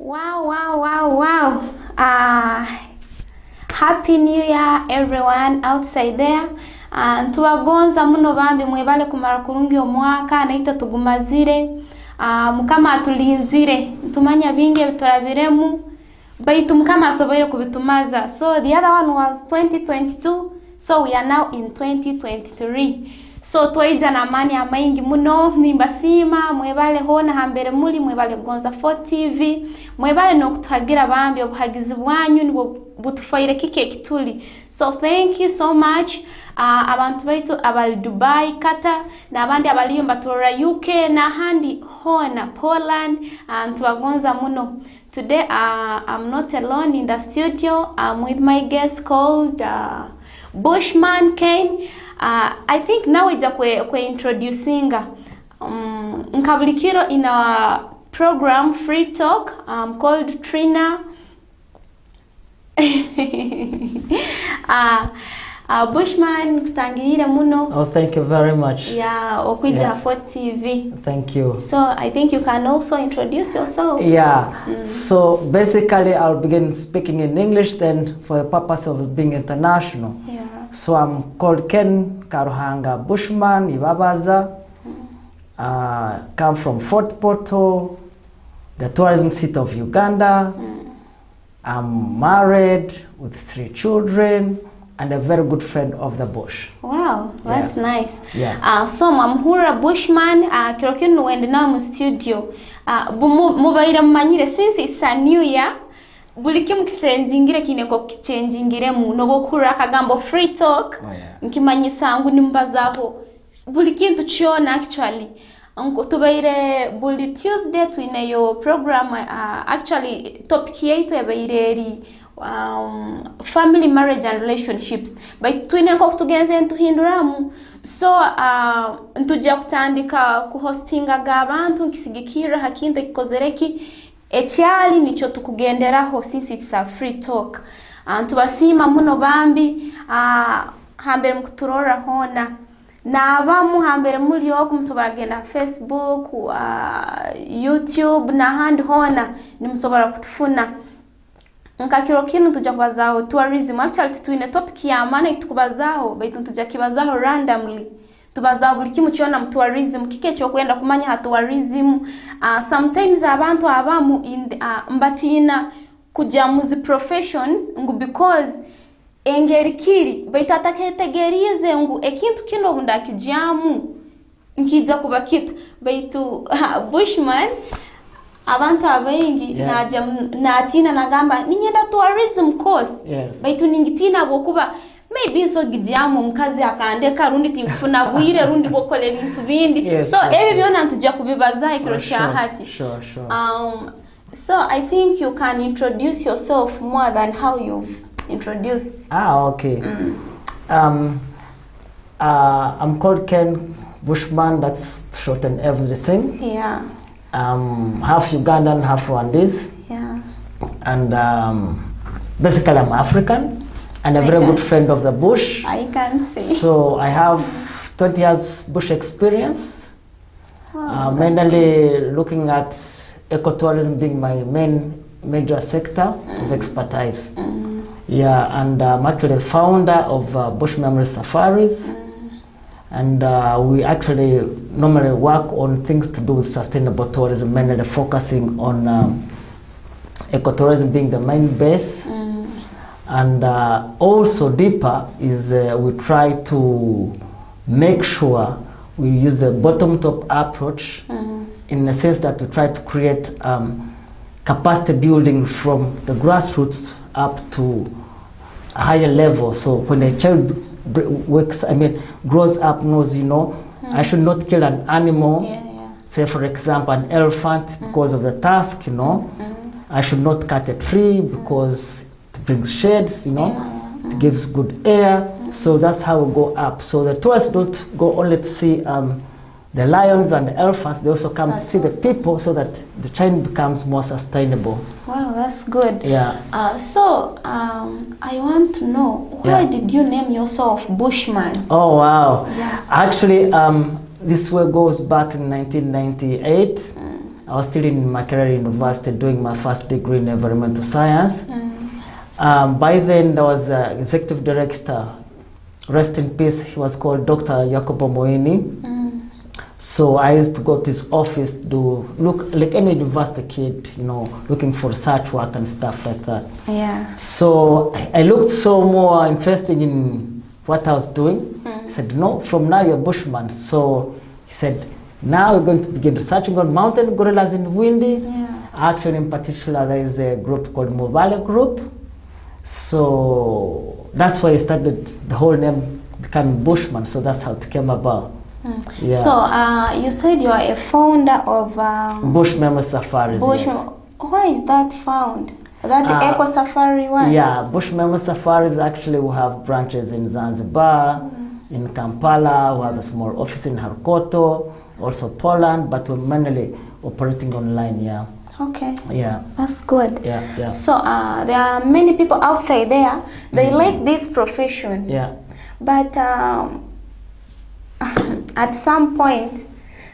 Wow. Happy New Year, everyone outside there. Tuwagonza muno bambi mwebale kumara kurungi omwaka naita tugumazire. Mukama atulinzire. Tumanya bingi biturabiremu. Baitu mukama asoboye kubitumaza. So the other one was 2022. So we are now in 2023. So twaija na amani amaingi muno nimbasima mwebale hona hambere muri mwebale gonza 4 TV mwebale no kutuhagira bambi obuhagizi bwanyu nibo butufaire kike kituli. So thank you so much abantu baitu abali Dubai, Qatar na abandi abali mbatora UK na handi hona Poland tubagonza muno. Today I'm not alone in the studio. I'm with my guest called Bushman Kane. I think now it's kwe introducing nkabulikiro in our program Free Talk called TRINAH. Bushman kutangirire muno. Oh, thank you very much. Yeah, okwija for TV. Thank you. So I think you can also introduce yourself. Yeah. So basically I'll begin speaking in English then for the purpose of being international. Yeah. So I'm called Ken Karuhanga Bushman Ibabaza. Come from Fort Portal, the tourism city of Uganda. I'm married with 3 children and a very good friend of the bush. Wow, that's nice. Yeah. So Mamhura Bushman, kirokinu wende na mu studio. Mubaira mmanyire since it's a new year. Bulikimu kitenzingire kineko kitenzingire mu nobokura kagambo Free Talk. Nkimanyisa ngu nimbazaho. Bulikintu chiona actually. Unko tubaire buli Tuesday tuineyo program actually topic yetu yabaire family, marriage and relationships. But tuineko kutugenze ntuhinduramu. So ntujja kutandika kuhostinga abantu nkisigikira hakinte kikozereki ekyali nicho tukugenderaho since it's a free talk. Tubasima muno bambi hambere mukuturora hona na abamu hambere muri yo kumusobora genda Facebook, YouTube na handi hona nimusobora kutufuna. Nkakiro kinu tujja kubazaho tourism. Actually tuine topic ya maana itukubazaho baitu tujja kibazaho randomly. Tubazaho buli kimu cyona mu tourism kike cyo kwenda kumanya ha tourism. Sometimes abantu abamu mbatina kujya mu professions ngu because engeri kiri baitatakegerize ngu ekintu kino bundakijyamu nkijja kubakita baitu Bushman abantu abengi natina nagamba ninyenda tourism course. Baitu ningitina bokuba maybe so gijyamu mkazi akandeka rundi tifuna bwire rundi bokole bintu bindi. So ebi byona ntujja kubibaza ikiro cyahati. Sure. So I think you can introduce yourself more than how you've introduced. Okay. I'm called Ken Bushman. That's shorten everything. Yeah. Half Ugandan, half Rwandese. Yeah. And basically I'm African and a very good friend of the bush. I can see. So I have 20 years bush experience. Wow, mainly looking at ecotourism being my major sector of expertise. Yeah, and I'm actually the founder of Bush Memory Safaris. And we actually normally work on things to do with sustainable tourism, mainly focusing on ecotourism being the main base. And also deeper is we try to make sure we use the bottom-top approach in the sense that we try to create capacity building from the grassroots up to a higher level. So when a child grows up, knows, I should not kill an animal, say for example an elephant because of the tusk, I should not cut a tree because it brings shades, it gives good air. So that's how we go up. So the tourists don't go only to see the lions and the elephants, they also come to see the people so that the chain becomes more sustainable. Wow, that's good. Yeah. So I want to know, why did you name yourself Bushman? Oh, wow. Yeah. Actually, this way goes back in 1998. I was still in Makerere University doing my first degree in environmental science. By then, there was an executive director, rest in peace, he was called Dr. Jacobo Moini. So I used to go to his office to look like any university kid, you know, looking for research work and stuff like that. Yeah. So I looked so more interested in what I was doing. He said, no, from now you're a bushman. So he said, now we're going to begin researching on mountain gorillas in Windi. Yeah. Actually, in particular, there is a group called Mobile Group. So that's why I started the whole name becoming Bushman. So that's how it came about. Yeah. So you said you are a founder of Bush Memory Safaris. Bush. Yes. Where is that found? That Eco Safari one? Yeah, Bush Memory Safaris, actually we have branches in Zanzibar, in Kampala, we have a small office in Harkoto, also Poland, but we're mainly operating online, yeah. Okay. Yeah. That's good. Yeah, yeah. So there are many people outside there, they like this profession. Yeah. But at some point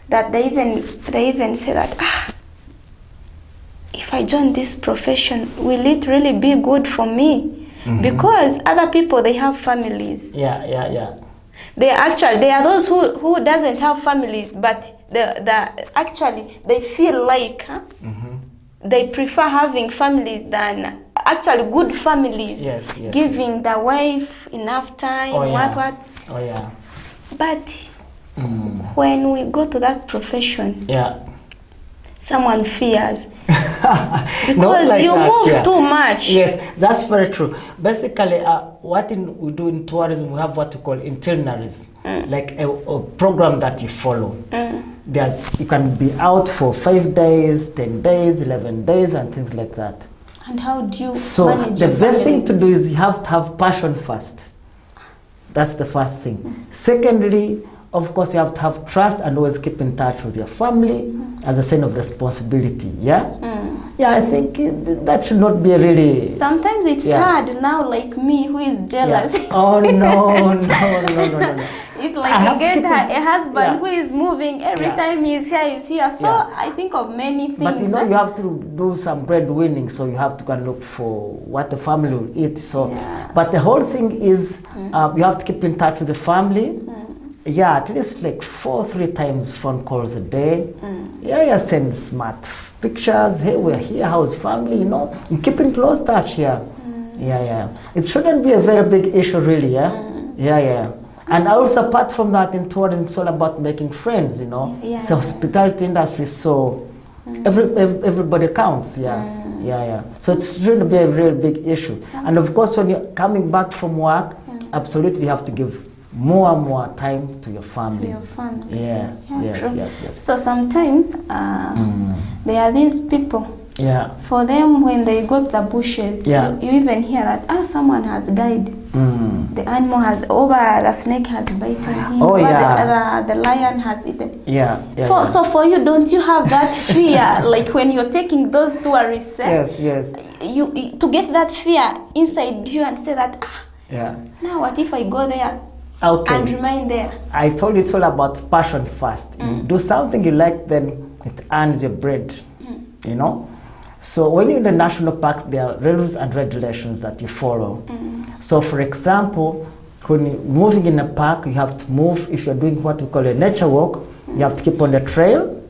that they even say that if I join this profession, will it really be good for me? Because other people, they have families. Yeah, yeah, yeah. They are those who doesn't have families, but actually they feel like they prefer having families than actually good families. Yes, yes, giving the wife enough time. Oh, yeah. What. Oh yeah. But when we go to that profession, Yeah. someone fears Not because like you that, move yeah. too much. Yes, that's very true. Basically, we do in tourism, we have what we call itineraries, like a program that you follow. That you can be out for 5 days, 10 days, 11 days, and things like that. And how do you So manage the your best thing to families? do is you have to have passion first. That's the first thing. Secondly, of course, you have to have trust and always keep in touch with your family as a sign of responsibility. Yeah? Yeah, I think that should not be a really... Sometimes it's hard now, like me, who is jealous. Yeah. Oh, no. If I like have you to get keep a husband who Yeah. is moving every Yeah. time he's here. So Yeah. I think of many things. But you know, you have to do some breadwinning, so you have to go and look for what the family will eat. So, but the whole thing is you have to keep in touch with the family. Yeah, at least like 3 times phone calls a day. Yeah, send smart pictures. Hey, we're here. How's family? You know, and keep in close touch. Yeah, yeah. It shouldn't be a very big issue, really. Yeah. And also, apart from that, in tourism, it's all about making friends. You know, it's a hospitality industry, so everybody counts. Yeah. So it's really be a real big issue. And of course, when you're coming back from work, absolutely, you have to give more and more time to your family. Yeah. Yes. So sometimes there are these people. Yeah. For them, when they go to the bushes, you even hear that someone has died. The animal the snake has bitten him. Oh, the lion has eaten. Yeah. So for you, don't you have that fear? Like when you're taking those tourists, Yes. you to get that fear inside you and say that Yeah. now what if I go there? Okay. And remain there. I told you it's all about passion first. You do something you like, then it earns your bread. You know? So when you're in the national parks, there are rules and regulations that you follow. So for example, when you're moving in a park, you have to move. If you're doing what we call a nature walk, you have to keep on the trail.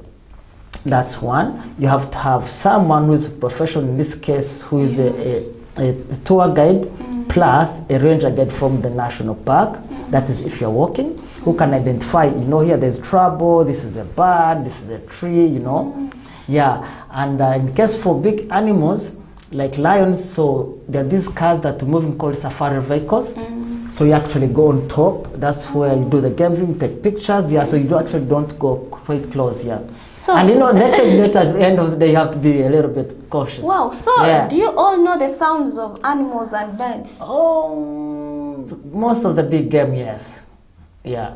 That's one. You have to have someone who is a professional, in this case, who is a tour guide, plus a ranger guide from the national park. That is if you're walking, who can identify, you know, here there's trouble, this is a bird, this is a tree, you know. Yeah, and in case for big animals, like lions, so there are these cars that we're moving called safari vehicles. So you actually go on top, that's where you do the game viewing, take pictures, so you actually don't go quite close, So, and you know, nature is nature, at the end of the day, you have to be a little bit cautious. Wow, so do you all know the sounds of animals and birds? Oh, most of the big game, yes. Yeah.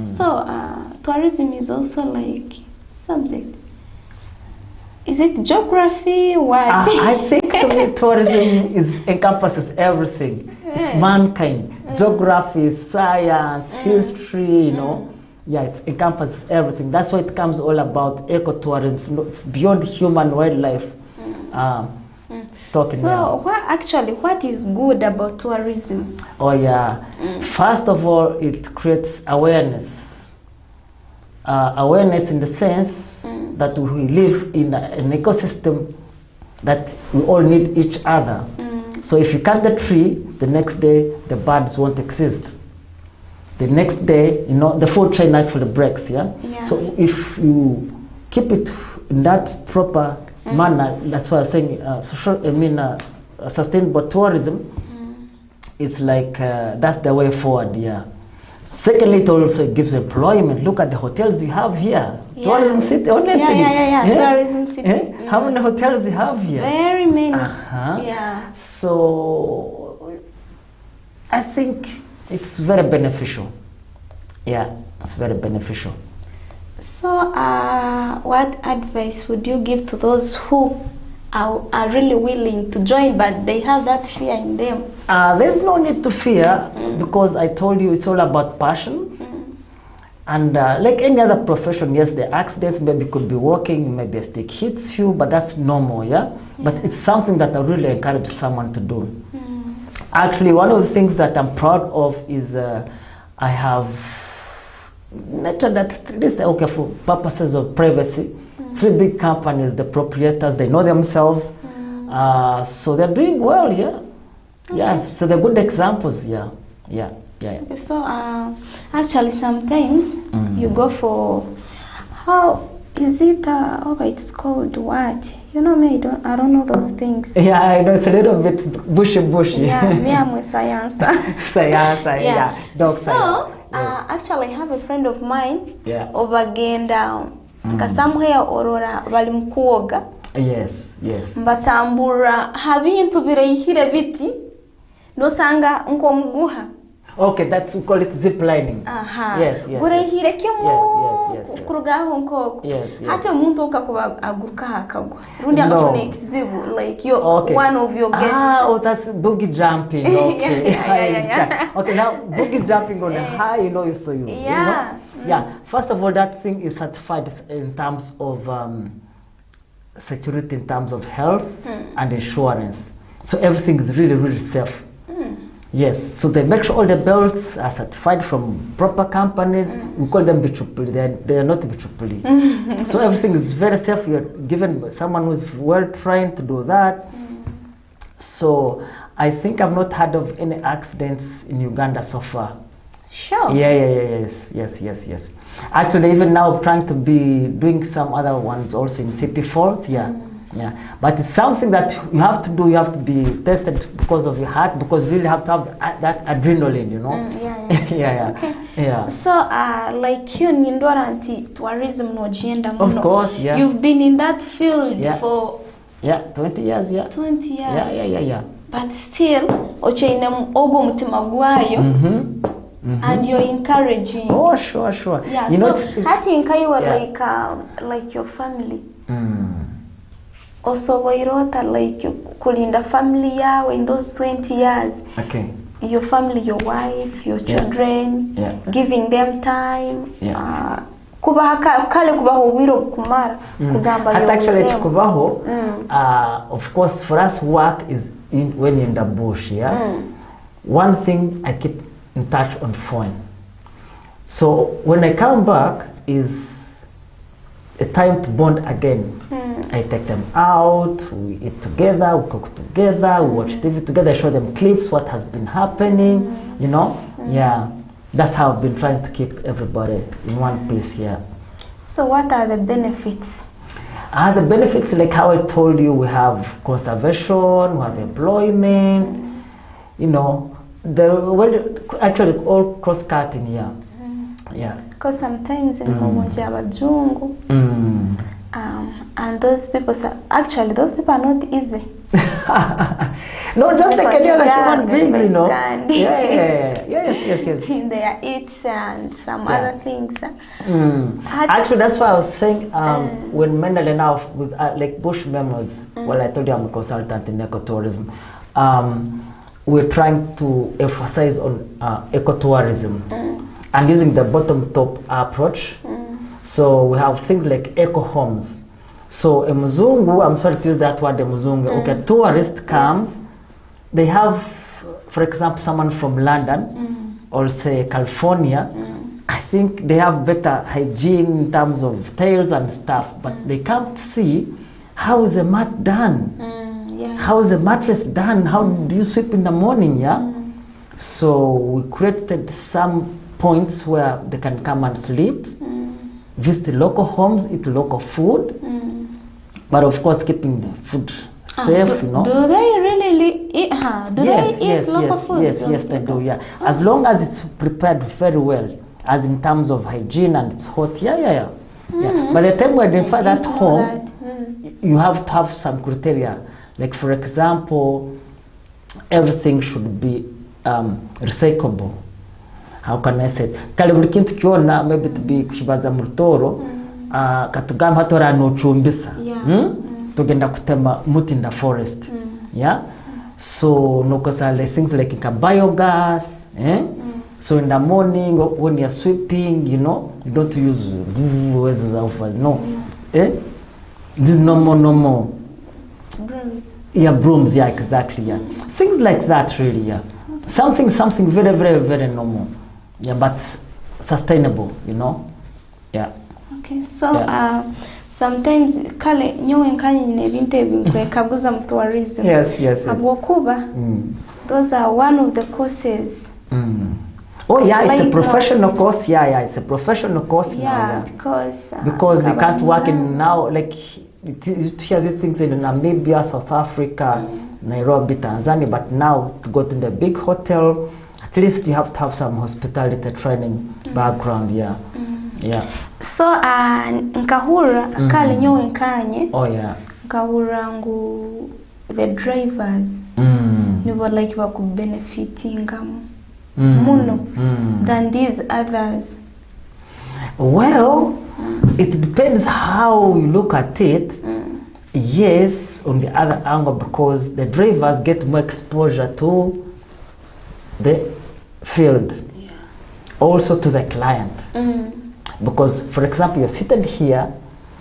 So tourism is also like subject. Is it geography? What? I think to me tourism encompasses everything. It's mankind. Geography, science, history, you know. Yeah, it encompasses everything. That's why it comes all about ecotourism. It's beyond human wildlife. Talking So what is good about tourism? Oh yeah. First of all, it creates awareness. Awareness in the sense that we live in an ecosystem that we all need each other. So if you cut the tree, the next day the birds won't exist. The next day, the food chain actually breaks, yeah? So if you keep it in that proper manner, that's why I'm saying sustainable tourism is like, that's the way forward, yeah. Secondly, it also gives employment. Look at the hotels you have here. Tourism city, honestly. Tourism city. How many hotels you have here? Very many. Yeah. So, I think it's very beneficial. Yeah, it's very beneficial. So, what advice would you give to those who are really willing to join, but they have that fear in them? There's no need to fear, because I told you it's all about passion. And like any other profession, yes, the accidents maybe could be walking, maybe a stick hits you, but that's normal, yeah? But it's something that I really encourage someone to do. Actually, one of the things that I'm proud of is I have nurtured that, at least, okay, for purposes of privacy, 3 big companies, the proprietors, they know themselves, so they're doing well, yeah? Yeah, so they're good examples, yeah. Okay, so actually sometimes you go for, how is it, it's called what? Me, I don't know those things. Yeah, I know, it's a little bit bushy. Yeah, me, I'm with science. Science, yeah. Dog so, science. Yes. Actually, I have a friend of mine, Yeah. somewhere Aurora, bali mukuoga. Yes. Mbatambura, habintu birayihire biti, nosanga nko muguha. Okay, we call it zip lining. Yes. Burayihire kimu kurugaho nkoko. Yes. Hati umuntu ukakuba aguruka hakagwa. Rundi akafune ekizibu, like one of your guests. That's boogie jumping. Okay. Yeah. Okay, now boogie jumping on a high, Yeah. First of all, that thing is certified in terms of security, in terms of health and insurance. So everything is really, really safe. Yes, so they make sure all the belts are certified from proper companies. We call them bichupuli. They are not bichupuli. So everything is very safe. You're given someone who's well trained to do that. So I think I've not heard of any accidents in Uganda so far. Sure. Yes. Actually, even now I'm trying to be doing some other ones also in CP Falls. Yeah, but it's something that you have to do. You have to be tested because of your heart, because you really have to have that adrenaline, Yeah. Okay. Yeah. So, like you, Nindora anti tourism no genda. Of course, yeah. You've been in that field for 20 years, yeah. 20 years. Yeah. But still, ochaina ogo mutima gwayo. And you're encouraging. Oh, sure. Yeah. Hati you were like your family. Also, wairota like kulinda family yawe in those 20 years. Okay. Your family, your wife, your children, giving them time. Kubaho wiro kumara kugamba yo. Actually, kubaho. Of course, for us, work is when you're in the bush. Yeah. One thing I keep in touch on phone. So when I come back is a time to bond again. I take them out, we eat together, we cook together, we watch TV together, I show them clips, what has been happening, Yeah, that's how I've been trying to keep everybody in one piece, yeah. So what are the benefits? The benefits, like how I told you, we have conservation, we have employment, actually all cross-cutting, yeah. Because sometimes in Momoja Bajungu, and those people are not easy. No, just like any other human beings, Yes. In their eats and some other things. Actually, that's why I was saying when Mendel now with like bush memories. Well, I told you I'm a consultant in ecotourism. We're trying to emphasize on ecotourism. and using the bottom-top approach. So we have things like eco homes. So a muzungu, I'm sorry to use that word, a muzungu. Okay, tourist comes, they have, for example, someone from London or say California. I think they have better hygiene in terms of tails and stuff, but they come to see how is a mat done, how is a mattress done, how do you sweep in the morning, yeah? So we created some points where they can come and sleep, visit local homes, eat local food, but of course keeping the food safe, you know. Do they really eat? Do they eat local food? Yes, they do. Yeah, as long as it's prepared very well, as in terms of hygiene and it's hot. Yeah. By the time we identify that home, you have to have some criteria. Like for example, everything should be recyclable. How can I say? Kale buri kintu kiona maybe to be kushibaza murutoro katugamba hatora no chumbisa. Tugenda kutema muti in the forest. Yeah. So no kosale things like biogas, So in the morning when you're sweeping, you know, you don't use no. This is no more. Brooms. Yeah, brooms, yeah, exactly, yeah. Things like that really, yeah. Something very, very, very normal. Yeah, but sustainable, you know. Yeah. Okay, so sometimes kale nyowe nkanye nyine bintu kaguza mu tourism. Yes. Abokuba. Those are one of the courses. Oh yeah, it's a professional course. Yeah, it's a professional course now. Yeah, because you can't work in now, like you hear these things in Namibia, South Africa, Nairobi, Tanzania, but now to go to the big hotel, at least you have to have some hospitality training background. Yeah. So nkahura kale nyowe nkanye. Oh yeah. Nkahura ngu the drivers nibo like benefiting muno than these others. Well, it depends how you look at it. Yes, on the other angle, because the drivers get more exposure to the field, also to the client. Because, for example, you're seated here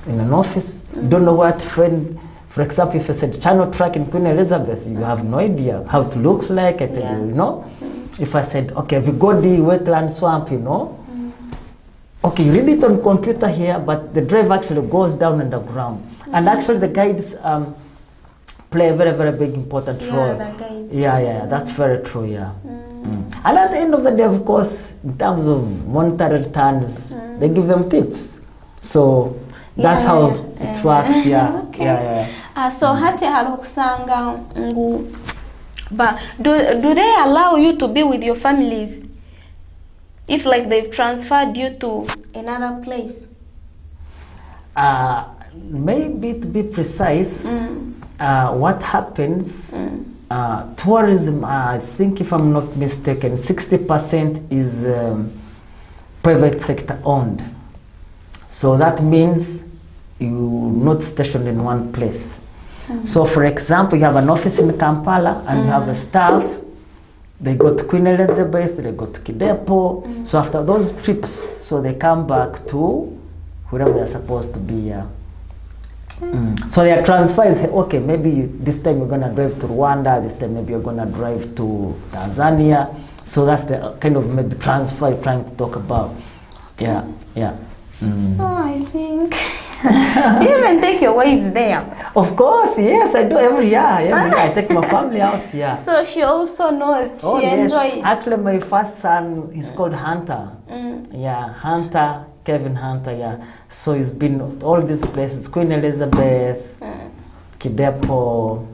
in an office, you don't know what to find. For example, if you said channel track in Queen Elizabeth, you have no idea how it looks like. I tell you, you know. If I said, okay, we go the wetland swamp, you know. Okay, you read it on computer here, but the drive actually goes down underground. And actually the guides play a very, very big important role. The guides. Yeah, that's very true, yeah. And at the end of the day, of course, in terms of monetary returns, they give them tips. So that's how it works, yeah. Okay. So hati halokusanga ngu, but do they allow you to be with your families if like they've transferred you to another place? Maybe to be precise, what happens, tourism, I think if I'm not mistaken, 60% is private sector owned. So that means you're not stationed in one place. So for example, you have an office in Kampala and you have a staff, they go to Queen Elizabeth, they go to Kidepo. So after those trips, so they come back to wherever they're supposed to be. So their transfer is, okay, maybe this time you're going to drive to Rwanda, this time maybe you're going to drive to Tanzania. So that's the kind of maybe transfer you're trying to talk about. Yeah. So I think you even take your wives there. Of course, yes, I do every year. I take my family out, yeah. So she also knows, she enjoys. Actually, my first son is called Hunter. Yeah, Hunter, Kevin Hunter, yeah. So he's been all these places, Queen Elizabeth, Kidepo,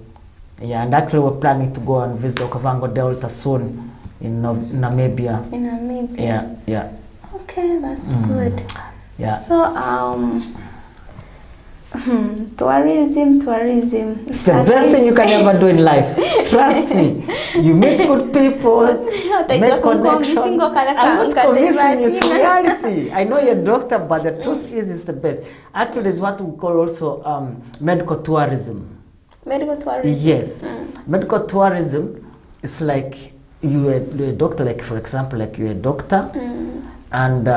yeah, and actually we're planning to go and visit Okavango Delta soon in Namibia. In Namibia? Yeah. Okay, that's good. Yeah. So, tourism. It's the best thing you can ever do in life. Trust me. You meet good people, make connections. I'm not convincing you, it's reality. I know you're a doctor, but the truth is it's the best. Actually, it's what we call also medical tourism. Medical tourism? Yes. Medical tourism is like you're a doctor, like for example, like you're a doctor, and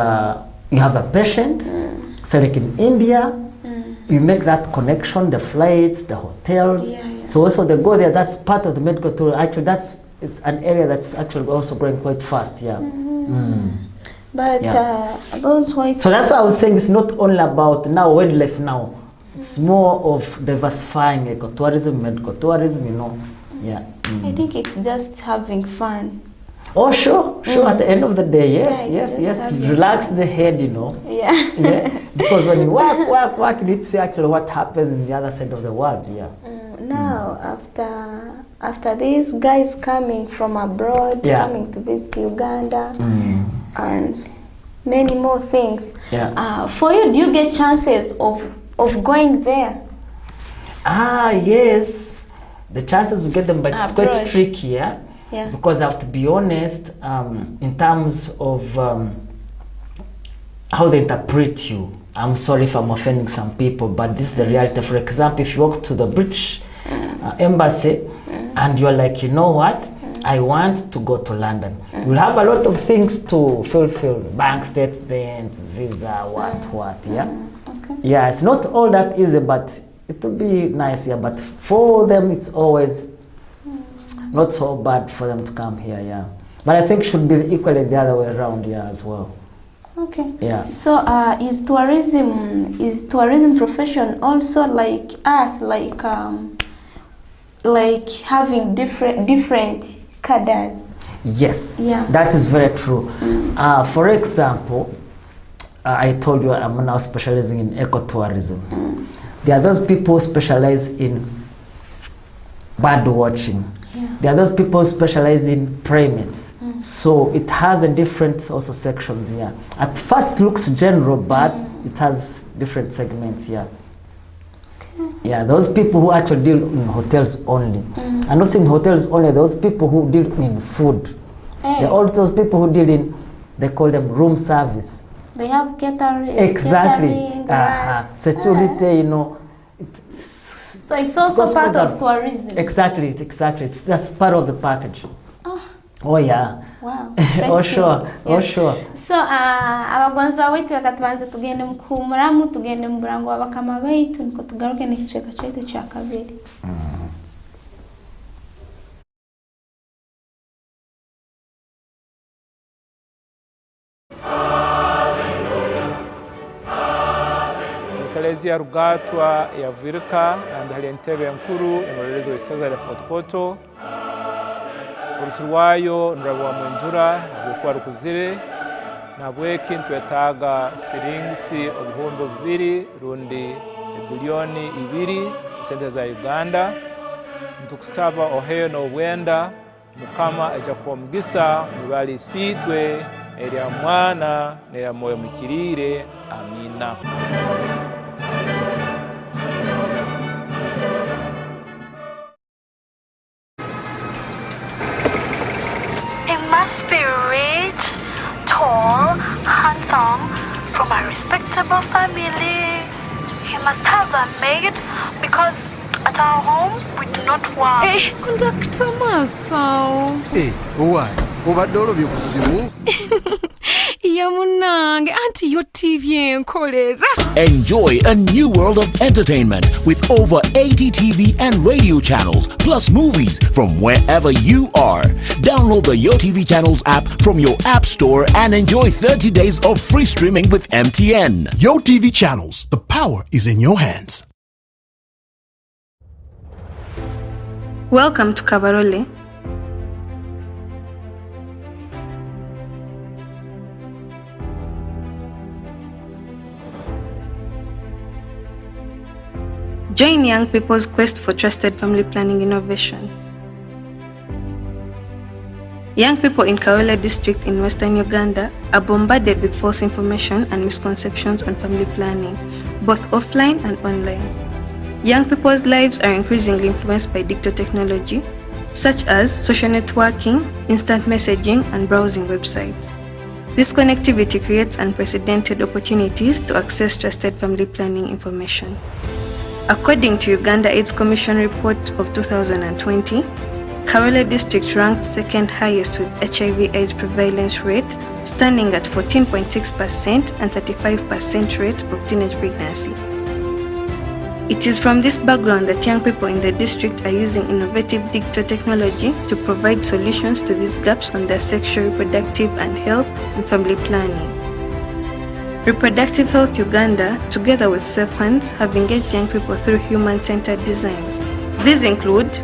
you have a patient, say like in India, you make that connection, the flights, the hotels. So also they go there, that's part of the medical tour. Actually, it's an area that's actually also growing quite fast, But those white... So that's why I was saying it's not only about now wildlife now. It's more of diversifying ecotourism, medical tourism, you know. I think it's just having fun. Oh, sure. At the end of the day, yes. Relax the head, you know. Because when you work, you need to see actually what happens in the other side of the world, Now, after these guys coming from abroad, coming to visit Uganda, and many more things, for you, do you get chances of going there? Yes. The chances we get them, but it's quite tricky, because I have to be honest, in terms of how they interpret you. I'm sorry if I'm offending some people, but this is the reality. For example, if you walk to the British embassy and you're like, you know what, I want to go to London. You'll have a lot of things to fulfill, bank statement, visa, what, it's not all that easy, but it will be nice, but for them, it's always not so bad for them to come here, But I think it should be equally the other way around, as well. Okay. So, is tourism profession also like us, like having different cadres? Yes. That is very true. For example, I told you I'm now specializing in ecotourism. There are those people who specialize in bird watching. There are those people who specialize in primates. So it has a different also sections here. At first it looks general, but it has different segments here. Those people who actually deal in hotels only. And also in hotels only, those people who deal in food. There are also those people who deal in, they call them room service. They have catering. Exactly. Security, you know. So it's also part of tourism. Exactly. It's just part of the package. Wow. Oh sure. So abagonza waitu yakatubanza tugende mkumuramu, tugende muburango abakama baitu niko tugaruke n'ikicweka cyaitu cya kabiri. Eklezia rugatwa ya Virka na hali entebe nkuru emurerezi w'isaza ya Fort Portal. Urusi rwayo nurabwa mwenjura rwokuba rukuzire nabwe kintu yataga siringisi obuhumbi 2 rundi bilioni 2 sente za Uganda. Ntukusaba oheyo n'obwenda mukama eja kuomugisa mibali sitwe erya mwana n'erya moyo mukirire. Amina. Must be rich, tall, handsome, from a respectable family. He must have a maid because at our home we do not work. Conductor Masao. Why? Over dollar you kusimu. Yamunang, auntie your TV enkolera. Enjoy a new world of entertainment with over 80 TV and radio channels, plus movies from wherever you are. Download the Yo TV Channels app from your app store and enjoy 30 days of free streaming with MTN. Yo TV Channels, the power is in your hands. Welcome to Kabarole. Join young people's quest for trusted family planning innovation. Young people in Kawela district in western Uganda are bombarded with false information and misconceptions on family planning, both offline and online. Young people's lives are increasingly influenced by digital technology, such as social networking, instant messaging, and browsing websites. This connectivity creates unprecedented opportunities to access trusted family planning information. According to Uganda AIDS Commission report of 2020, Kawela district ranked second highest with HIV/AIDS prevalence rate standing at 14.6% and 35% rate of teenage pregnancy. It is from this background that young people in the district are using innovative digital technology to provide solutions to these gaps on their sexual, reproductive, and health and family planning. Reproductive Health Uganda, together with Safe Hands, have engaged young people through human-centered designs. These include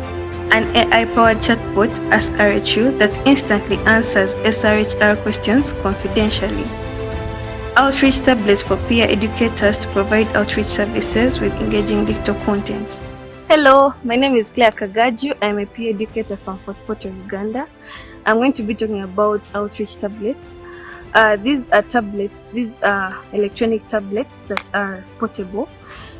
an AI-powered chatbot, Ask RHU, that instantly answers SRHR questions confidentially. Outreach tablets for peer educators to provide outreach services with engaging digital content. Hello, my name is Claire Kagaju. I'm a peer educator from Fort Portal, Uganda. I'm going to be talking about outreach tablets. These are tablets, these are electronic tablets that are portable.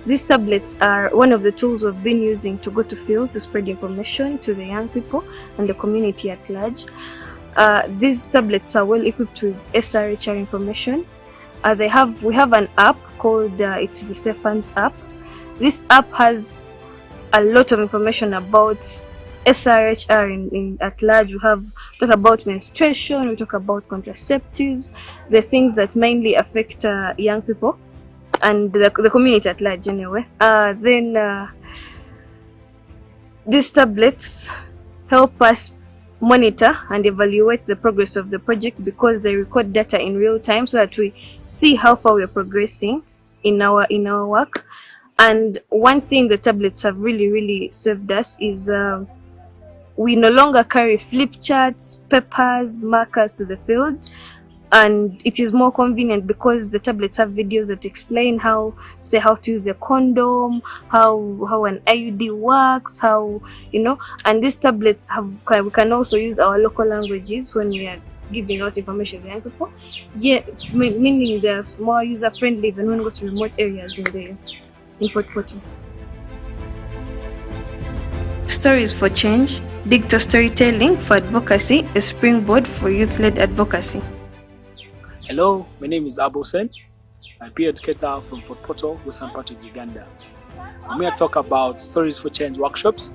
These tablets are one of the tools we've been using to go to field to spread information to the young people and the community at large. These tablets are well equipped with SRHR information. We have an app called it's the Safe Hands app. This app has a lot of information about SRHR at large. We talk about menstruation, we talk about contraceptives, the things that mainly affect young people and the community at large anyway. These tablets help us monitor and evaluate the progress of the project because they record data in real time so that we see how far we are progressing in our work. And one thing the tablets have really saved us is we no longer carry flip charts, papers, markers to the field, and it is more convenient because the tablets have videos that explain how to use a condom, how an IUD works, and these tablets we can also use our local languages when we are giving out information to the young people. Yeah, meaning they're more user friendly than when we go to remote areas in Fort Portal. Stories for Change, digital storytelling for advocacy, a springboard for youth-led advocacy. Hello, my name is Abu Sen. I'm a peer educator from Fort Portal, western part of Uganda. I'm here to talk about Stories for Change workshops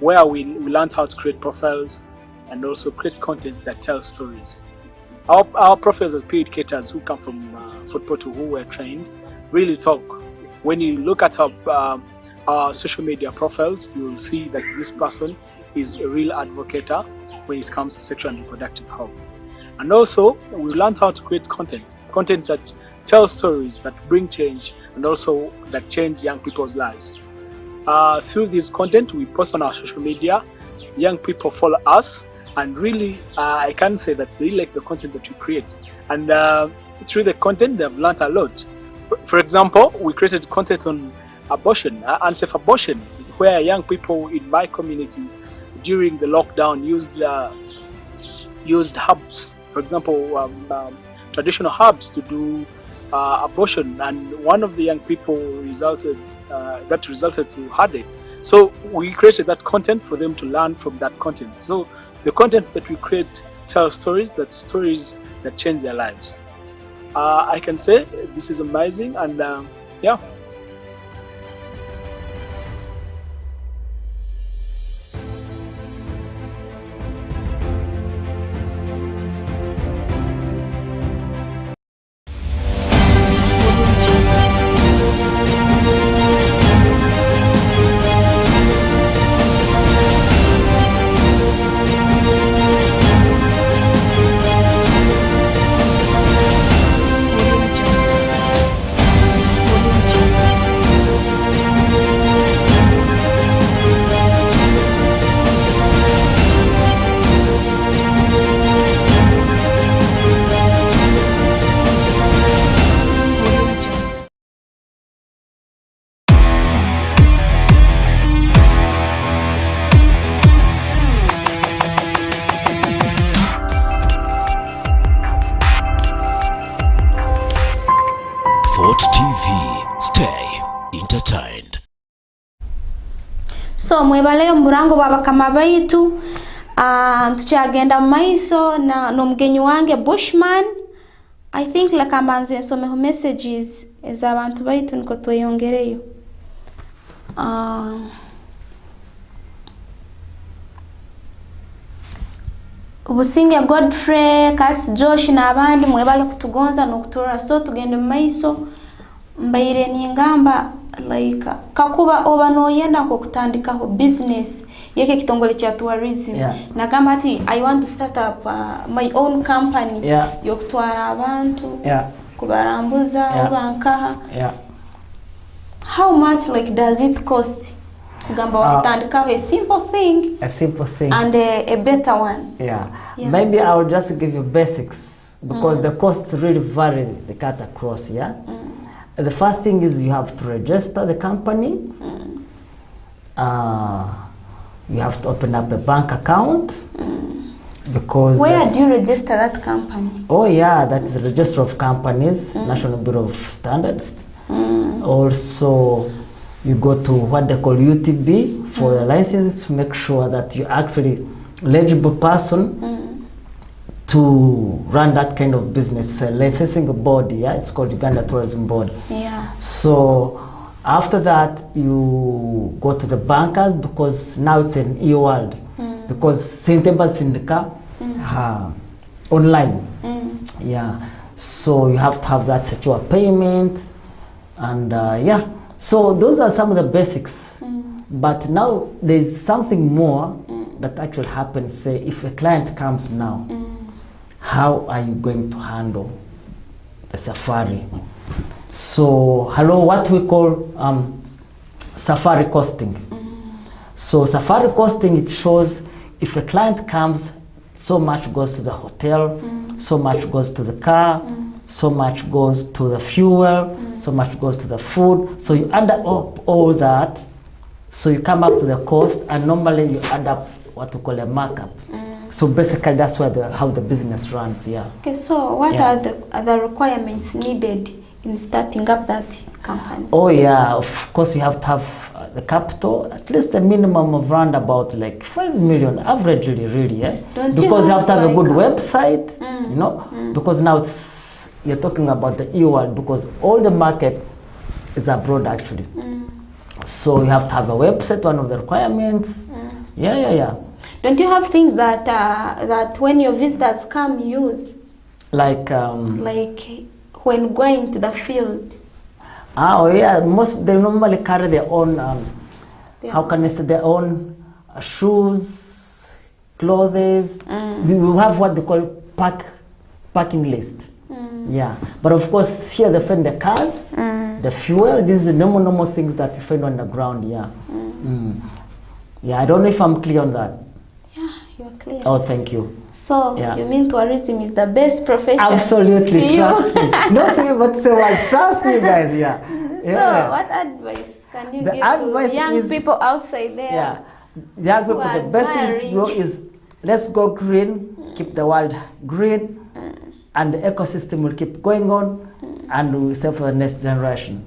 where we learned how to create profiles and also create content that tells stories. Our profiles as peer educators who come from Fort Portal, who were trained, really talk. When you look at our social media profiles, you will see that this person is a real advocate when it comes to sexual and reproductive health. And also, we learned how to create content that tells stories, that bring change, and also that change young people's lives. Through this content we post on our social media, young people follow us, and really, I can say that they like the content that we create. And through the content, they've learned a lot. For example, we created content on abortion, unsafe abortion, where young people in my community during the lockdown used herbs. For example, traditional herbs to do abortion, and one of the young people resulted to heartache. So we created that content for them to learn from that content. So the content that we create tells stories that change their lives. I can say this is amazing, and yeah. So mwebaleyo murango babakama baitu tukyagenda maiso na n'omugenyi wange Bushman. I think like amanze nsomeho messages ez'abantu baitu niko tweyongereyo. Obusinge Godfrey, Kats Josh n'abandi mwebale kutugonza n'okutura so tugende maiso mbaire ningamba like kakuba oba noyenda ko kutandikaho business yeke kitongole kya tourism nagamba ati I want to start up my own company yokutwara abantu kubarambuza bankaha how much like does it cost kugamba wakutandikaho a simple thing and a better one maybe I will just give you basics because the costs really vary the cut across the first thing is you have to register the company. You have to open up a bank account because where do you register that company? Oh yeah, that's the Register of Companies, National Bureau of Standards. Also, you go to what they call UTB for the license to make sure that you're actually eligible person to run that kind of business. Licensing body, it's called Uganda Tourism Board. So after that, you go to the bankers because now it's an e-world. Because St. Emba's in the car, online. So you have to have that secure payment, and so those are some of the basics. But now there's something more that actually happens. Say if a client comes now, how are you going to handle the safari? So what we call safari costing. So safari costing, it shows if a client comes, so much goes to the hotel, so much goes to the car, so much goes to the fuel, so much goes to the food. So you add up all that, so you come up with the cost, and normally you add up what we call a markup. So basically that's where how the business runs. Okay, so what are the requirements needed in starting up that company? Oh yeah, of course you have to have the capital, at least a minimum of around about like 5 million averagely, really, because you have to have a good website, you know, because now you're talking about the e-world, because all the market is abroad actually. So you have to have a website, one of the requirements. Don't you have things that that when your visitors come use? Like when going to the field? Oh yeah, they normally carry their own, how can I say, their own shoes, clothes. We have what they call packing list. But of course here they find the cars, the fuel. These are the normal things that you find on the ground. I don't know if I'm clear on that. You're clear. Oh, thank you. So you mean tourism is the best profession? Absolutely, trust me. Not me, but the world. Trust me, guys. So, what advice can you give to young people outside there? Young people, the best thing to do is let's go green, keep the world green, and the ecosystem will keep going on, and we'll save for the next generation.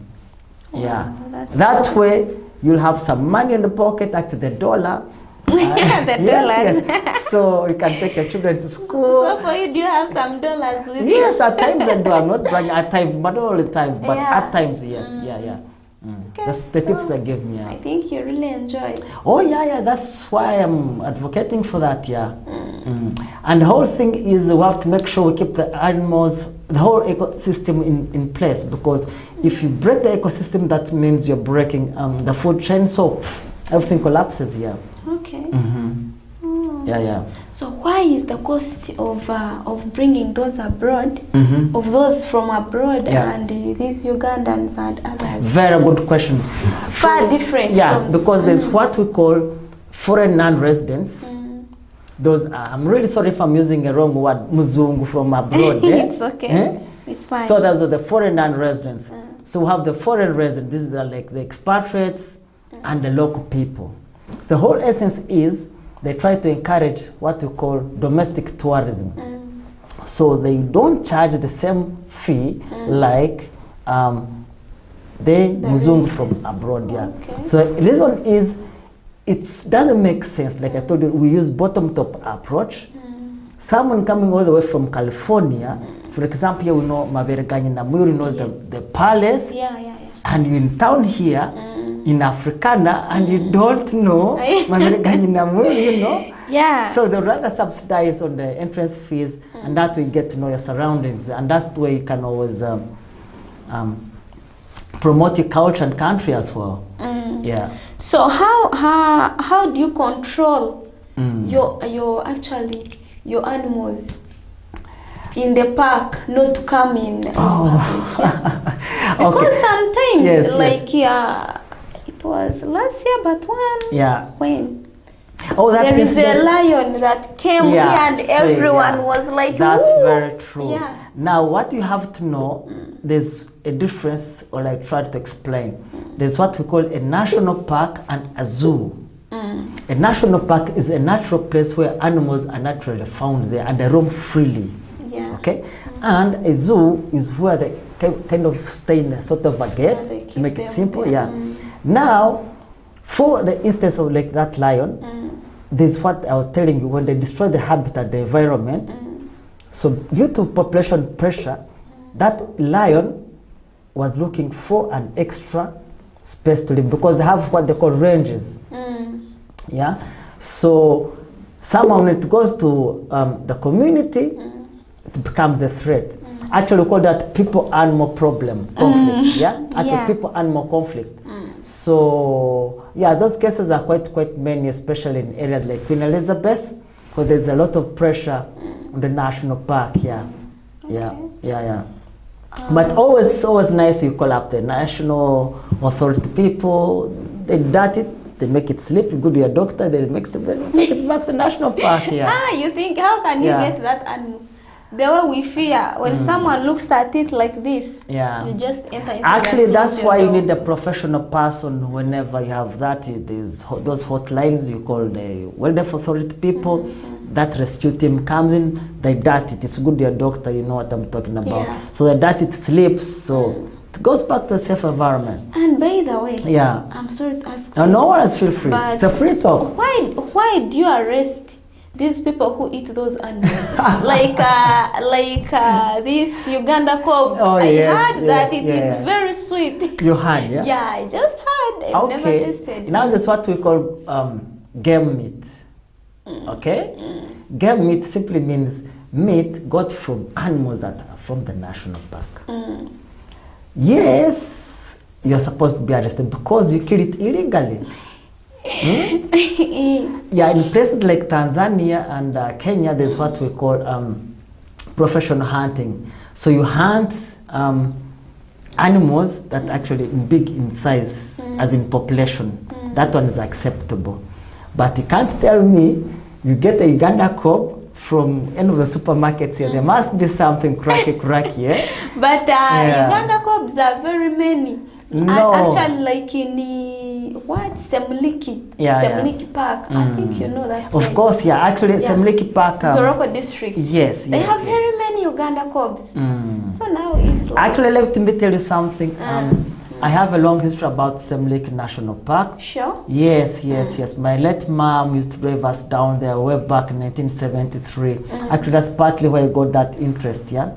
That way you'll have some money in the pocket, actually the dollar. So you can take your children to school. So for you, do you have some dollars with you? Yes, at times I do. I'm not running at times, but not all the time. But at times, yes. That's the tips they give me. I think you really enjoy it. Oh that's why I'm advocating for that. And the whole thing is we have to make sure we keep the animals, the whole ecosystem in place, because if you break the ecosystem, that means you're breaking the food chain, so everything collapses. Okay. So why is the cost of bringing those abroad, of those from abroad, and these Ugandans and others? Very good questions. Far different. Because there's what we call foreign non-residents. Those are, I'm really sorry if I'm using a wrong word, muzungu from abroad. It's okay. It's fine. So those are the foreign non-residents. So we have the foreign residents. These are like the expatriates and the local people. So the whole essence is they try to encourage what we call domestic tourism. So they don't charge the same fee like the muzungu from abroad. So the reason is it doesn't make sense. Like I told you, we use bottom-top approach. Someone coming all the way from California, for example, here we know Mabere Ganyi Namuri knows the palace, and you're in town here, in Africana and you don't know, you know. Yeah. So they rather subsidize on the entrance fees, and that way you get to know your surroundings, and that's the way you can always promote your culture and country as well. Yeah. So how do you control your animals in the park not to come in public? Yeah. Because sometimes it was last year, but when there is a lion that came here and everyone was like, that's woo! very true. Yeah. Now what you have to know, there's a difference, or I try to explain. There's what we call a national park and a zoo. A national park is a natural place where animals are naturally found there and they roam freely. Yeah. Okay? And a zoo is where they kind of stay in a sort of a gate, to make it simple. There. Yeah. Now, for the instance of like that lion, this is what I was telling you, when they destroy the habitat, the environment, so due to population pressure, that lion was looking for an extra space to live, because they have what they call ranges. Yeah. So somehow when it goes to the community, it becomes a threat. Actually, we call that people-animal problem, conflict. Yeah. Actually, people-animal conflict. So yeah, those cases are quite many, especially in areas like Queen Elizabeth, because there's a lot of pressure on the national park. Yeah. Yeah. But always nice you call up the national authority people. They dart it, they make it sleep. You go to your doctor, they take it back to the national park. Yeah. You think, how can you get that animal? The way we fear when someone looks at it like this, you just enter into Actually, that's why you need a professional person whenever you have that. There's those hotlines you call the wildlife authority people. That rescue team comes in, they dart it. It's good your doctor, you know what I'm talking about. Yeah. So they dart it, sleeps, so it goes back to a safe environment. And by the way, yeah, I'm sorry to ask. No worries, feel free. It's a free talk. Why do you arrest these people who eat those animals? like this Uganda cob. I heard that it is very sweet. You had, yeah? Yeah, I just had. I've never tasted. Now that's what we call game meat. Okay? Game meat simply means meat got from animals that are from the national park. Yes, you're supposed to be arrested because you kill it illegally. Yeah, in places like Tanzania and Kenya, there's what we call professional hunting. So you hunt animals that actually big in size, as in population. That one is acceptable. But you can't tell me you get a Uganda cob from any of the supermarkets here. There must be something cracky, yeah? But Uganda cobs are very many. No. Actually, like in Semliki Park. I think you know that place. Of course, yeah. Actually, Semliki Park. Toroko district. Yes, they have very many Uganda cobs. So now, if actually, let me tell you something. I have a long history about Semliki National Park. Sure. Yes. My late mom used to drive us down there way back in 1973. Actually, that's partly why I got that interest. Yeah.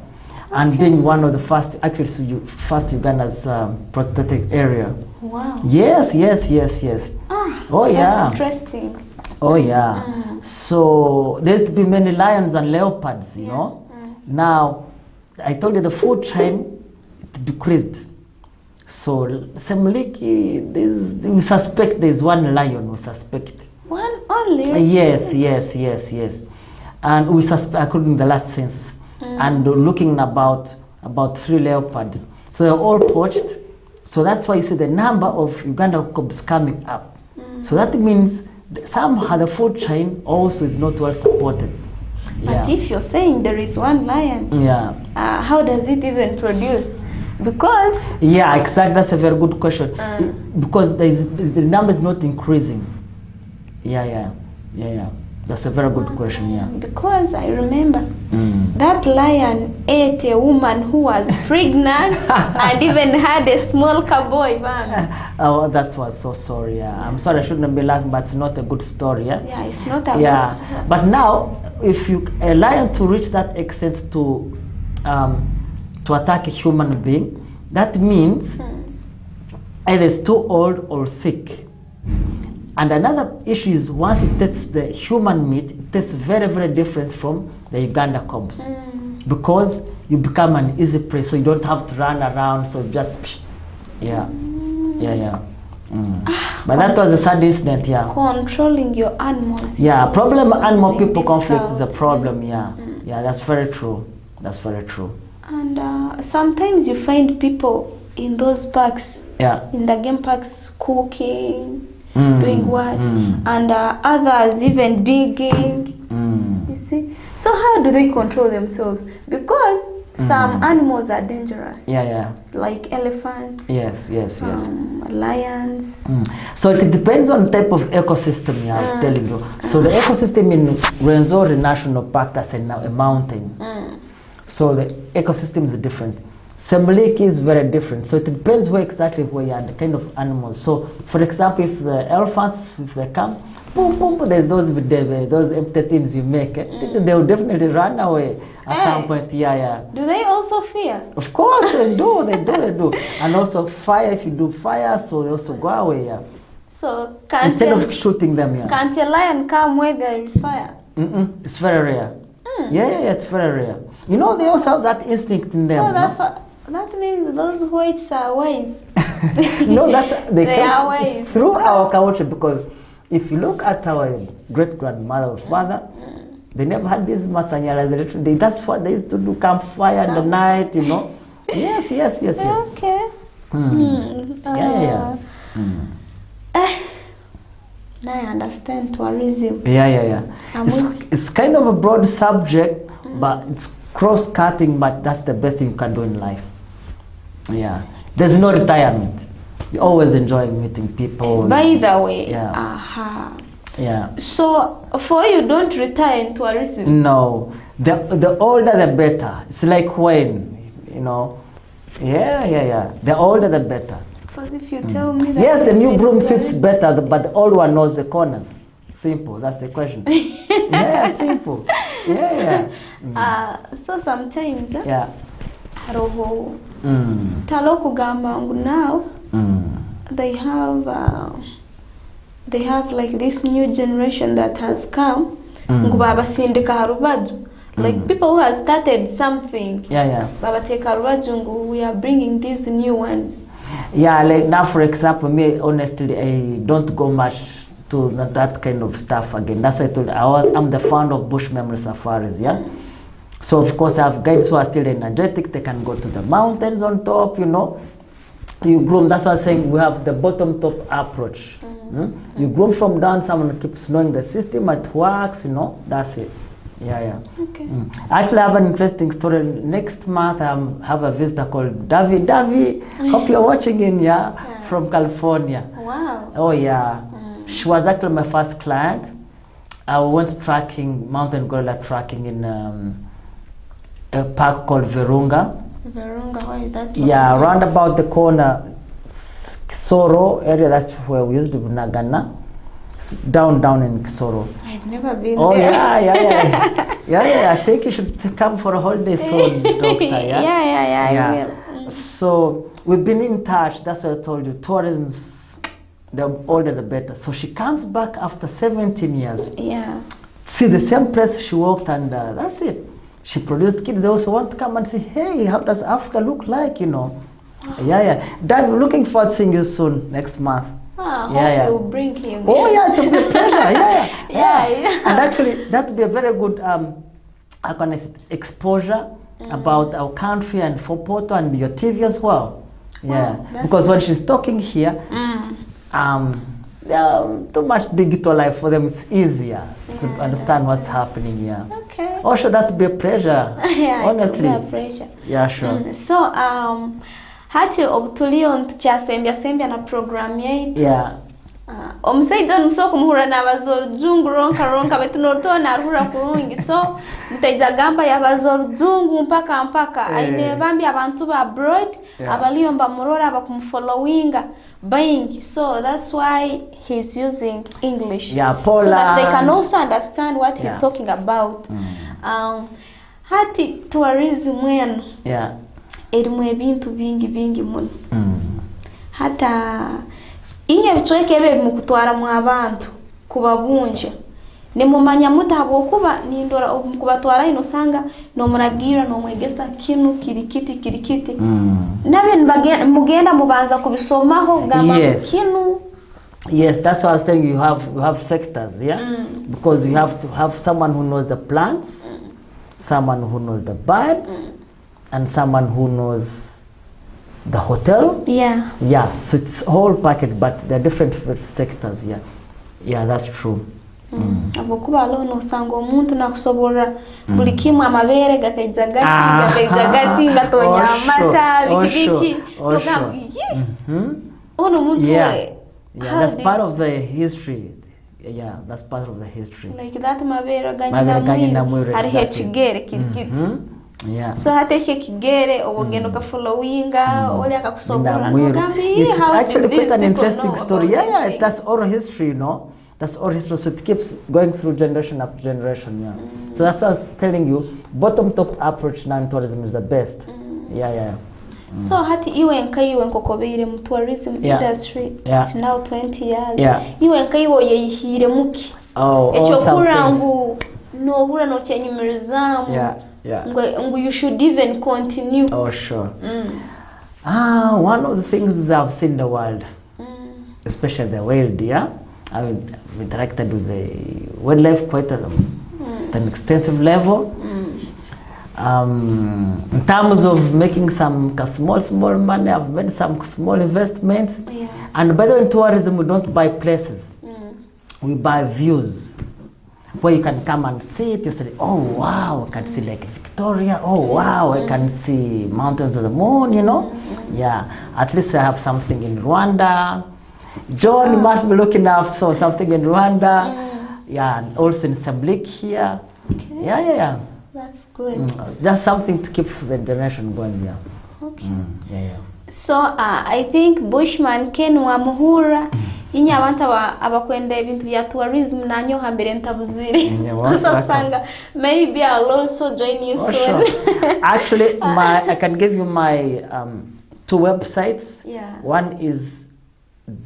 And being one of the first Uganda's protected area. Wow. Yes. Oh yeah. That's interesting. Oh yeah. So there used to be many lions and leopards, you know. Now, I told you the food chain decreased. So Semliki, we suspect there's one lion. We suspect. One only. Yes. And we suspect, according to the last census. And looking about 3 leopards. So they're all poached. So that's why you see the number of Uganda cobs coming up. So that means somehow the food chain also is not well supported. But if you're saying there is one lion, how does it even produce? Because exactly, that's a very good question. Because the number is not increasing. Yeah. That's a very good question, Because I remember that lion ate a woman who was pregnant and even had a small cowboy man. Oh, that was so sorry. I'm sorry, I shouldn't be laughing, but it's not a good story. Yeah, it's not a good story. But now, if a lion to reach that extent to attack a human being, that means either it's too old or sick. And another issue is once it tastes the human meat, it tastes very, very different from the Uganda cobs. Because you become an easy prey, so you don't have to run around, so just, yeah. But that was a sad incident, yeah. Controlling your animals. Yeah, problem animal people difficult. conflict is a problem, yeah. Yeah, that's very true. That's very true. And sometimes you find people in those parks, in the game parks, cooking, doing what, and others even digging. You see, so how do they control themselves? Because some animals are dangerous. Like elephants. Yes. Lions. So it depends on the type of ecosystem. I was telling you. So the ecosystem in Rwenzori National Park, that's a mountain. So the ecosystem is different. Semliki is very different. So it depends where exactly where you are, the kind of animals. So for example, if the elephants, if they come, boom, boom, boom, there's those empty things you make. They will definitely run away at some point. Do they also fear? Of course they do. They do. And also fire. If you do fire, so they also go away. So instead of shooting them, can't a lion come where there is fire? It's very rare. It's very rare. You know, they also have that instinct in them. So that means those whites are wise. No, they are wise. It's through our culture, because if you look at our great-grandmother or father, they never had these masanyalas electric. That's what they used to do, campfire in the night, you know. Yes. Okay. Now I understand tourism. It's kind of a broad subject, but it's cross-cutting, but that's the best thing you can do in life. There's no retirement. You're always enjoying meeting people. By the way, so for you, don't retire in tourism? No. The older the better. It's like wine, you know. The older the better. Because if you tell me that... Yes, the new broom sweeps better, but the old one knows the corners. Simple, that's the question. Simple. So sometimes, Talo kugamba now, they have like this new generation that has come. Like people who have started something. We are bringing these new ones. Like now, for example, me, honestly, I don't go much to that kind of stuff again. That's why I told you, I'm the founder of Bush Memory Safaris, So of course I have guides who are still energetic. They can go to the mountains on top, you know. You groom, that's why I'm saying we have the bottom-top approach. You groom from down, someone keeps knowing the system, it works, you know, that's it. Okay. I actually have an interesting story. Next month I have a visitor called Davi. Davi, hope you're watching in, from California. Wow. Oh yeah. She was actually my first client. I went tracking, mountain gorilla tracking in a park called Virunga. Virunga, why is that? Round about the corner, Kisoro area, that's where we used to be, Nagana. Down in Kisoro. I've never been there. Oh yeah. I think you should come for a holiday soon, Doctor. I will. So we've been in touch. That's what I told you. Tourism, the older the better. So she comes back after 17 years. See the same place she worked, and that's it. She produced kids. They also want to come and say, hey, how does Africa look like, you know? Dad, we're looking forward to seeing you soon, next month. Hope you will bring him. Oh yeah, it will be a pleasure. And actually, that would be a very good exposure about our country and for Porto and your TV as well. Because when she's talking here, too much digital life for them. It's easier to understand what's happening here. Okay. Also, that would be a pleasure. Honestly. It would be a pleasure. Sure. So, hati obutulio ntukyasembya na program yaitu. Omusaija omusoko muhura n'abazorujungu ronka betunotona arura kurungi, so mteja gamba y'abazorujungu mpaka aine bambi abantu ba abroad abaliyomba murora abakumfollowinga buying, so that's why he's using English, Poland, so that they can also understand what he's talking about. Hati tourism wenu erimu ebintu bingi muno. hata inye bichwekebe mu kutwara mu abantu kubabunja nemumanya mutabo kuba nindora kubatwara ino sanga no muragira no mwegesa kinu kirikiti nabe mugenda mubanza kubisomaho gamba kinu. Yes, that's why I was telling you have sectors, yeah? Because you have to have someone who knows the plants, someone who knows the birds, and someone who knows the hotel. Yeah. Yeah, so it's whole package, but they're different sectors, yeah. Yeah, that's true. Abokuba lono sanga omuntu nakusobora buli kimwe amabere gakaiza gati ngatonya amata bikibiki nogambi ono muntu yeah, that's part of the history. Yeah, that's part of the history. Like that mabere ganyina mwiri hari hechigere kirikiti. Yeah. So hateke kigere obogendo ka followinga oli akakusobora nogambi. It's actually quite an interesting story. Yeah, that's oral history, you know. That's oral history, so it keeps going through generation after generation. Yeah. So that's why I was telling you, bottom-top approach now in tourism is the best. Yeah. So hati iwe nkaiwe nkokobeire mu tourism industry. It's now 20 years. Iwe nkaiwe yeyihire muki. Echo kurangu no bura no chenyumirizamu. Ngu you should even continue. Oh sure. One of the things I've seen in the world, especially the wild, I've interacted with the wildlife quite at an extensive level. In terms of making some small money, I've made some small investments. And by the way, in tourism, we don't buy places. We buy views. Where you can come and see it, you say, oh wow, I can see like Victoria, oh wow, I can see mountains of the moon, you know. Yeah, at least I have something in Rwanda. John must be looking up, so something in Rwanda. Yeah, and also in Sablik here. Okay. Yeah. That's good. Just something to keep the generation going, yeah. Okay. Yeah. So I think Bushman Ken wa muhura inya abantu abakwenda ebintu bya tourism nanyo hambere ntabuzire. So sanga maybe I'll also join you soon. Sure. Actually, I can give you my 2 websites. Yeah. One is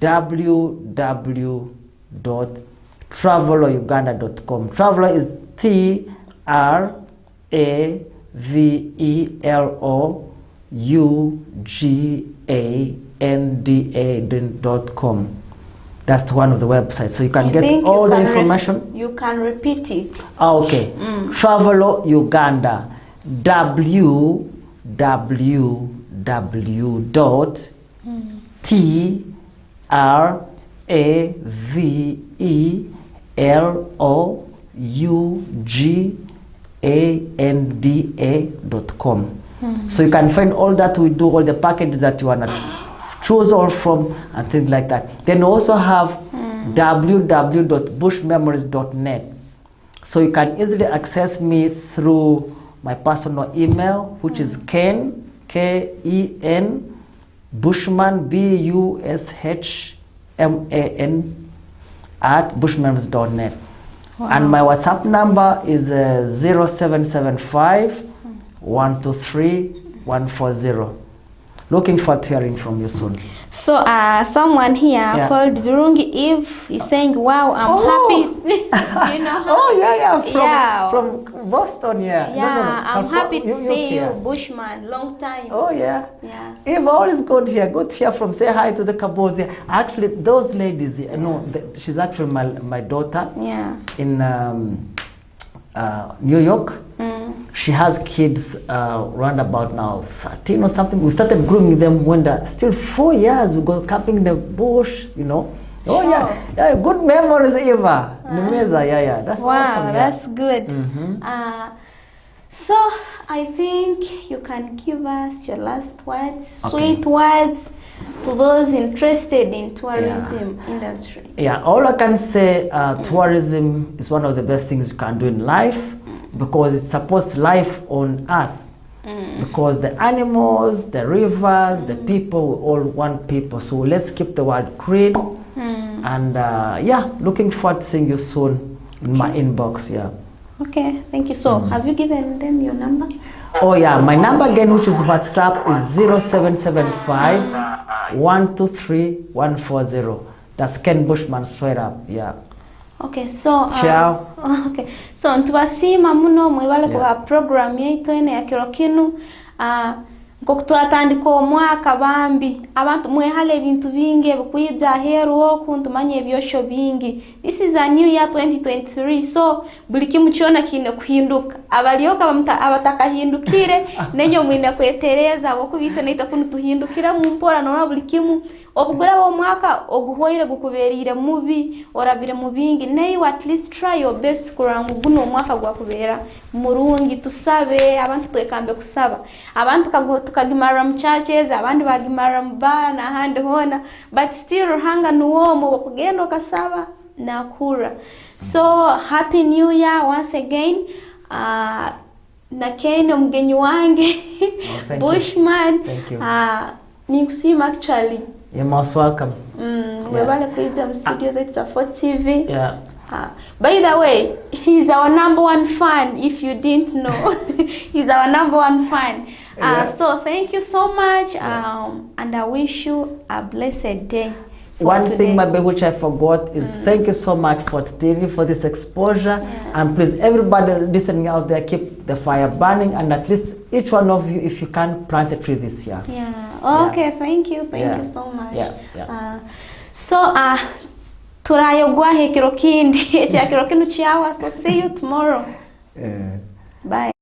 www.traveleruganda.com. Traveler is TRAVELOUGANDA.com. That's one of the websites. So you can get all the information. You can repeat it. Okay. Traveler Uganda. TRAVELOUGANDA.com. So you can find all that. We do all the packages that you want to choose all from and things like that. Then we also have www.bushmemories.net. So you can easily access me through my personal email, which is Ken, K-E-N, Bushman, B-U-S-H-M-A-N, at bushmemories.net. Wow. And my WhatsApp number is 0775 123 140. Looking forward to hearing from you soon. So someone here called Virungi Eve is saying, wow, I'm happy. You know? From Boston, Yeah, no. I'm happy to see you, Bushman. Long time. Oh, yeah. Eve, always good here. Good to hear from. Say hi to the Kabos here. Actually, those ladies, she's actually my daughter. Yeah. In New York. She has kids around about now 13 or something. We started grooming them when they're still 4 years. We go camping in the bush, you know. Oh yeah, good memories, Eva. That's awesome. That's good. So I think you can give us your last words, sweet words to those interested in tourism industry. Yeah, all I can say, tourism is one of the best things you can do in life, because it supports life on earth. Because the animals, the rivers, the people, we all want people. So let's keep the world green. And looking forward to seeing you soon in my inbox. Okay, thank you. So have you given them your number? Oh yeah, my number again, which is WhatsApp, is 0775 123140. That's Ken Bushman straight up. Yeah. Okay, so Ciao. Okay, so ntubasima muno mwebale kwa program yaitu ene ya kirokinu kokutwatandika omwaka bambi abantu mwehale ebintu bingi bikwiza hero kuntumanye ebyosho bingi. This is a new year 2023, so buli kimu cyona kine kuhinduka abalioka abatakahindukire nenyo mwine kwetereza abo kubita nita kunu tuhindukira mu mpora no buli kimu obugura bo mwaka oguhoire gukuberire mubi orabire mu bingi nayo at least try your best kurangu guno mwaka gwakubera murungi tusabe abantu twekambe kusaba abantu tukagimara mu churches abandi bagimara mu bara na handi hona but still ruhanga nuwomo okugenda kasaba na kura. So happy new year once again. Na Kenya mgenyi wange Bushman. Nikusima actually. You're most welcome. Webale kuija studio zetu za 4 TV. Yeah. By the way, he's our #1 fan if you didn't know. He's our #1 fan. So thank you so much and I wish you a blessed day. One thing maybe which I forgot is thank you so much for TV for this exposure, and please everybody listening out there, keep the fire burning, and at least each one of you, if you can, plant a tree this year. Okay, thank you so much. So turayogwa he kirokindi ekya kirokinu chiawa, so see you tomorrow. Bye.